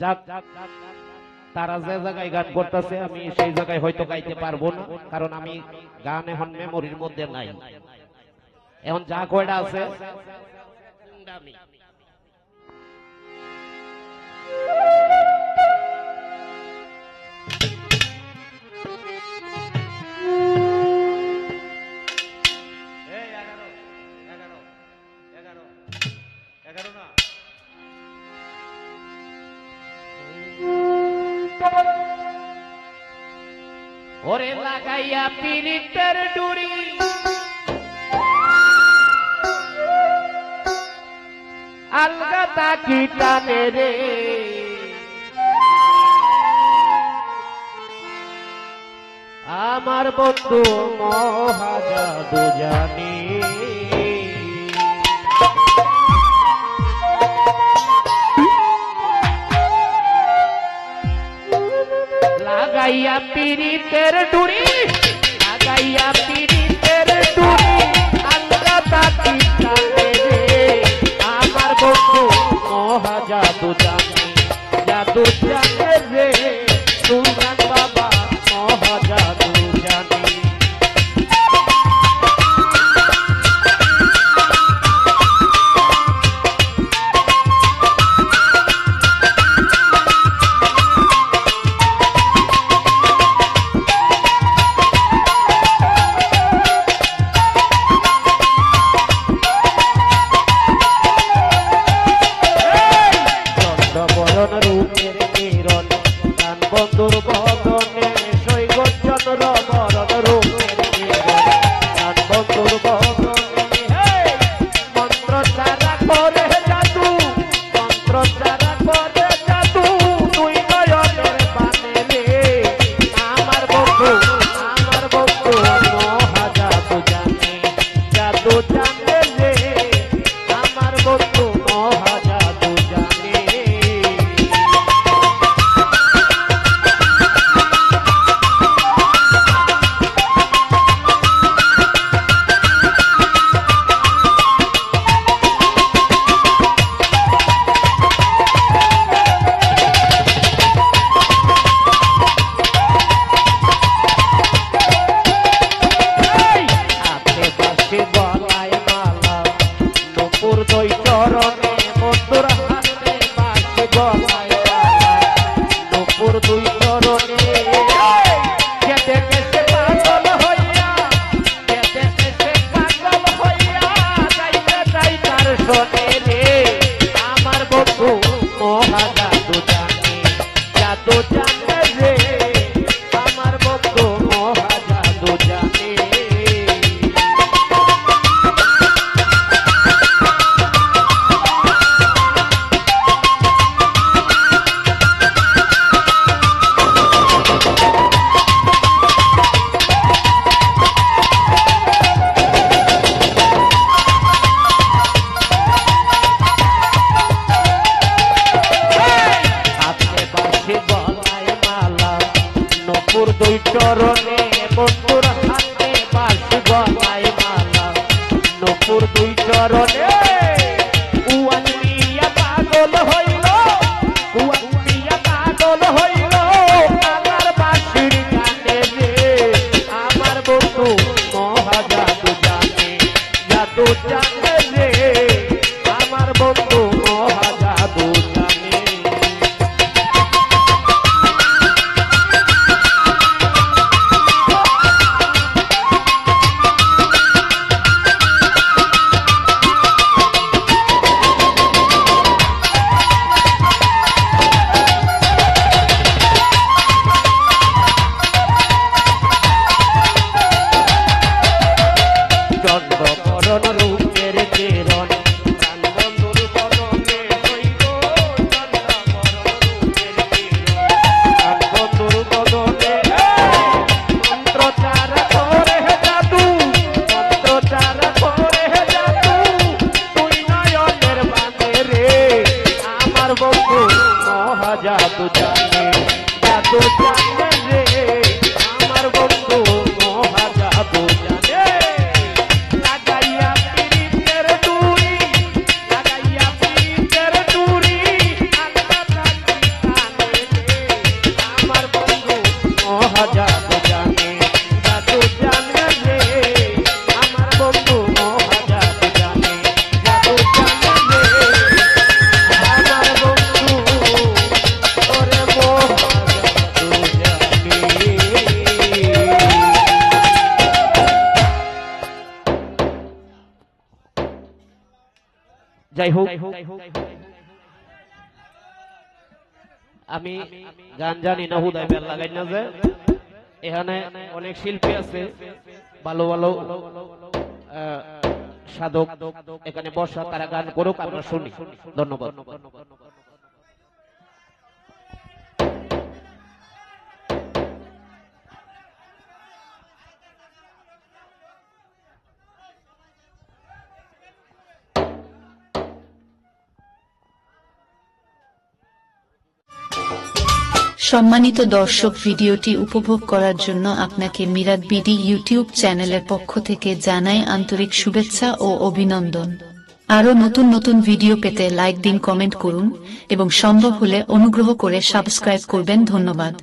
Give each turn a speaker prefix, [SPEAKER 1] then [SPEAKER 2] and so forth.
[SPEAKER 1] যাক, তারা যে জায়গায় গান করতেছে আমি সেই জায়গায় হয়তো গাইতে পারবো না, কারণ আমি গান এখন মেমোরির মধ্যে নাই। এখন যা কয়টা আছে ওরে লাগাইয়া পিরিতের ডুরি আলগা তাকি টানে রে, আমার বন্ধু মহাজাদু জানি। লাগাইয়া পিরিতের ডুরি, লাগাইয়া পিরিতের ডুরি আলগা তাকি টানে রে, আমার বন্ধু মহাজাদু জানি, জাদু জানে রে সুলতান বাবা মহাজাদু জানি। রূপের কিরণ গান বন্ধুর বদনে সৈকত চন্দ্র বরণ রূপের কিরণ গান বন্ধুর বদনে মন্ত্র চারা করে জাদু, মন্ত্র চারা করে জাদু তুই নয়নের বানে রে, আমার বন্ধু মহাজাদু জানে, জাদু জানে রে আমার বন্ধু মহাজাদু জানে। গলায় মালা নুপুর দই চরণে বন্ধুর হাতে বাসি, গলায় মালা নুপুর দুই চরণে যেতে যেতে পাগল হইয়া, যেতে যেতে পাগল হইয়া যাইতে যাই তার শোনে রে, আমার বন্ধু মহাজাদু জানে, জাদু জানে রে আমার বন্ধু মহাজাদু জানে। গলায় মালা নুপুর দুই চরণে বন্ধুর হাতে বাসি, গলায় মালা নুপুর দুই চরণে উয়ানিয়া পাগল হইল, উয়ানিয়া পাগল হইল আমার বাসির গানে রে, আমার বন্ধু মহাজাদু জানে, জাদু জানে রে আমার বন্ধু মহাজাদু জানে। চন্দ্রকরণ রূপের কিরণ গান বন্ধুর বদনে সৈকত চন্দ্রকরণ রূপের কিরণ গান বন্ধুর বদনে মন্ত্র চারা করে জাদু, মন্ত্র চারা করে জাদু তুই নয়নের বানে রে, আমার বন্ধু মহাজাদু জানে, জাদু জানে রে আমার বন্ধু মহাজাদু জানে। লাগাইয়া পিরিতের ডুরি, লাগাইয়া পিরিতের ডুরি আলগা তাকি যাই হোক, আমি গান জানি না, হুদায় বেল লাগাই না যে এখানে অনেক শিল্পী আছে, ভালো ভালো সাধক এখানে বসা, তারা গান করুক, আমরা শুনি। ধন্যবাদ।
[SPEAKER 2] সম্মানিত দর্শক, ভিডিওটি উপভোগ করার জন্য আপনাকে মিরাত বিডি ইউটিউব চ্যানেলের পক্ষ থেকে জানাই আন্তরিক শুভেচ্ছা ও অভিনন্দন। আরও নতুন নতুন ভিডিও পেতে লাইক দিন, কমেন্ট করুন এবং সম্ভব হলে অনুগ্রহ করে সাবস্ক্রাইব করবেন। ধন্যবাদ।